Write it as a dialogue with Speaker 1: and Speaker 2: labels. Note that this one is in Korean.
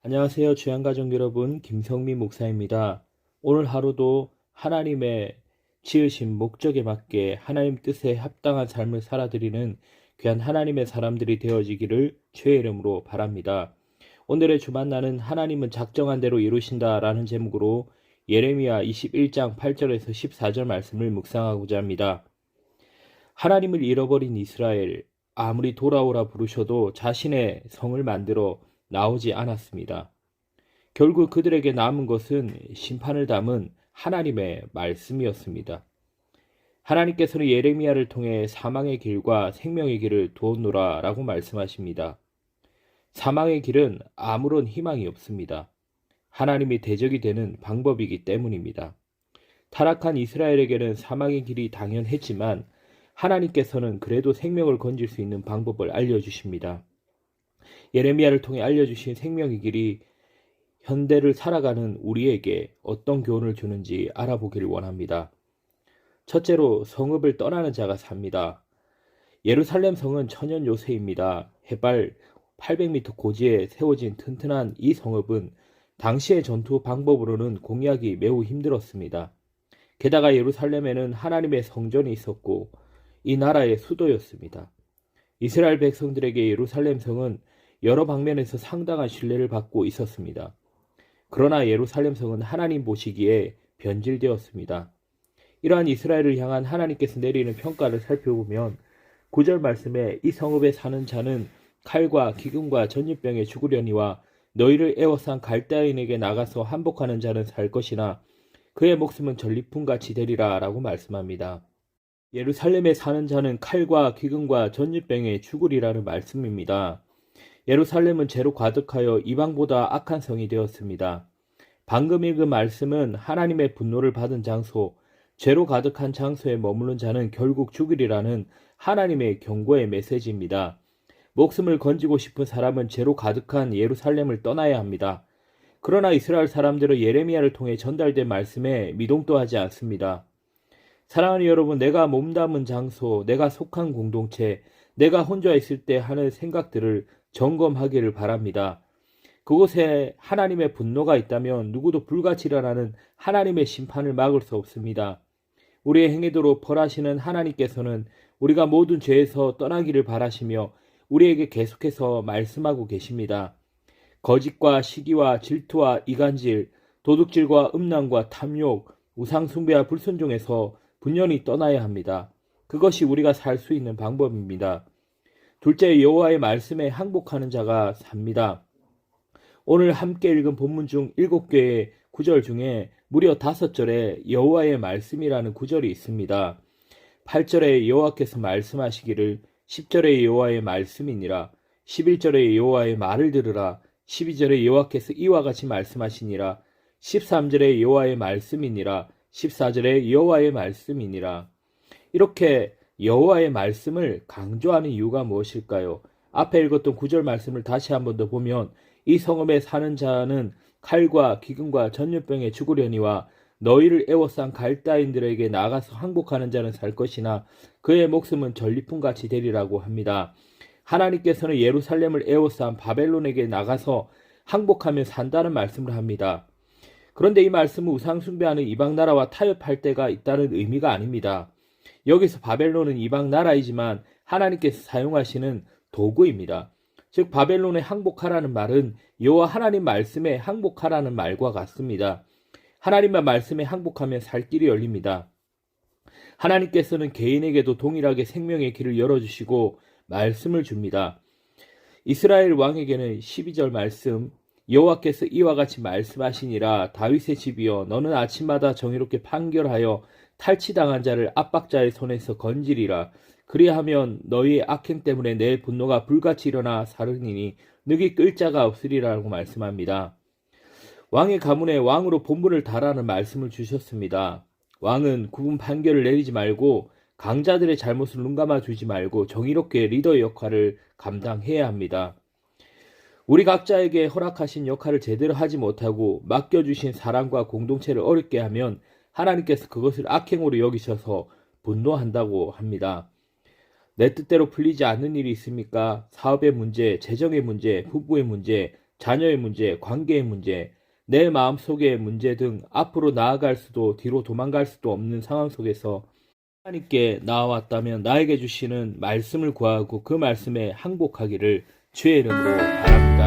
Speaker 1: 안녕하세요. 주양가족 여러분, 김성미 목사입니다. 오늘 하루도 하나님의 지으신 목적에 맞게 하나님 뜻에 합당한 삶을 살아드리는 귀한 하나님의 사람들이 되어지기를 주의 이름으로 바랍니다. 오늘의 주만나는 하나님은 작정한 대로 이루신다라는 제목으로 예레미야 21장 8절에서 14절 말씀을 묵상하고자 합니다. 하나님을 잃어버린 이스라엘, 아무리 돌아오라 부르셔도 자신의 성을 만들어 나오지 않았습니다. 결국 그들에게 남은 것은 심판을 담은 하나님의 말씀이었습니다. 하나님께서는 예레미야를 통해 사망의 길과 생명의 길을 두었노라 라고 말씀하십니다. 사망의 길은 아무런 희망이 없습니다. 하나님이 대적이 되는 방법이기 때문입니다. 타락한 이스라엘에게는 사망의 길이 당연했지만 하나님께서는 그래도 생명을 건질 수 있는 방법을 알려주십니다. 예레미야를 통해 알려주신 생명의 길이 현대를 살아가는 우리에게 어떤 교훈을 주는지 알아보기를 원합니다. 첫째로 성읍을 떠나는 자가 삽니다. 예루살렘 성은 천연 요새입니다. 해발 800m 고지에 세워진 튼튼한 이 성읍은 당시의 전투 방법으로는 공략이 매우 힘들었습니다. 게다가 예루살렘에는 하나님의 성전이 있었고 이 나라의 수도였습니다. 이스라엘 백성들에게 예루살렘 성은 여러 방면에서 상당한 신뢰를 받고 있었습니다. 그러나 예루살렘 성은 하나님 보시기에 변질되었습니다. 이러한 이스라엘을 향한 하나님께서 내리는 평가를 살펴보면 9절 말씀에 이 성읍에 사는 자는 칼과 기근과 전염병에 죽으려니와 너희를 애워싼 갈대아인에게 나가서 항복하는 자는 살 것이나 그의 목숨은 전리품같이 되리라 라고 말씀합니다. 예루살렘에 사는 자는 칼과 기근과 전염병에 죽으리라는 말씀입니다. 예루살렘은 죄로 가득하여 이방보다 악한 성이 되었습니다. 방금 읽은 말씀은 하나님의 분노를 받은 장소, 죄로 가득한 장소에 머무는 자는 결국 죽으리라는 하나님의 경고의 메시지입니다. 목숨을 건지고 싶은 사람은 죄로 가득한 예루살렘을 떠나야 합니다. 그러나 이스라엘 사람들은 예레미야를 통해 전달된 말씀에 미동도 하지 않습니다. 사랑하는 여러분, 내가 몸담은 장소, 내가 속한 공동체, 내가 혼자 있을 때 하는 생각들을 점검하기를 바랍니다. 그곳에 하나님의 분노가 있다면 누구도 불같이 일어나는 하나님의 심판을 막을 수 없습니다. 우리의 행위대로 벌하시는 하나님께서는 우리가 모든 죄에서 떠나기를 바라시며 우리에게 계속해서 말씀하고 계십니다. 거짓과 시기와 질투와 이간질, 도둑질과 음란과 탐욕, 우상숭배와 불순종에서 분연히 떠나야 합니다. 그것이 우리가 살 수 있는 방법입니다. 둘째, 여호와의 말씀에 항복하는 자가 삽니다. 오늘 함께 읽은 본문 중 7개의 구절 중에 무려 5절에 여호와의 말씀이라는 구절이 있습니다. 8절에 여호와께서 말씀하시기를, 10절에 여호와의 말씀이니라, 11절에 여호와의 말을 들으라, 12절에 여호와께서 이와 같이 말씀하시니라, 13절에 여호와의 말씀이니라, 14절에 여호와의 말씀이니라. 이렇게 여호와의 말씀을 강조하는 이유가 무엇일까요? 앞에 읽었던 9절 말씀을 다시 한 번 더 보면 이 성읍에 사는 자는 칼과 기근과 전염병에 죽으려니와 너희를 애워싼 갈대아인들에게 나가서 항복하는 자는 살 것이나 그의 목숨은 전리품같이 되리라고 합니다. 하나님께서는 예루살렘을 애워싼 바벨론에게 나가서 항복하며 산다는 말씀을 합니다. 그런데 이 말씀은 우상 숭배하는 이방 나라와 타협할 때가 있다는 의미가 아닙니다. 여기서 바벨론은 이방 나라이지만 하나님께서 사용하시는 도구입니다. 즉 바벨론에 항복하라는 말은 여호와 하나님 말씀에 항복하라는 말과 같습니다. 하나님의 말씀에 항복하면 살 길이 열립니다. 하나님께서는 개인에게도 동일하게 생명의 길을 열어주시고 말씀을 줍니다. 이스라엘 왕에게는 12절 말씀, 여호와께서 이와 같이 말씀하시니라, 다윗의 집이여 너는 아침마다 정의롭게 판결하여 탈취당한 자를 압박자의 손에서 건지리라. 그리하면 너희의 악행 때문에 내 분노가 불같이 일어나 사르니니 능히 끌 자가 없으리라고 말씀합니다. 왕의 가문에 왕으로 본분을 다라는 말씀을 주셨습니다. 왕은 구분 판결을 내리지 말고 강자들의 잘못을 눈감아 주지 말고 정의롭게 리더의 역할을 감당해야 합니다. 우리 각자에게 허락하신 역할을 제대로 하지 못하고 맡겨주신 사람과 공동체를 어렵게 하면 하나님께서 그것을 악행으로 여기셔서 분노한다고 합니다. 내 뜻대로 풀리지 않는 일이 있습니까? 사업의 문제, 재정의 문제, 부부의 문제, 자녀의 문제, 관계의 문제, 내 마음속의 문제 등 앞으로 나아갈 수도 뒤로 도망갈 수도 없는 상황 속에서 하나님께 나아왔다면 나에게 주시는 말씀을 구하고 그 말씀에 항복하기를 주의 이름으로 바랍니다.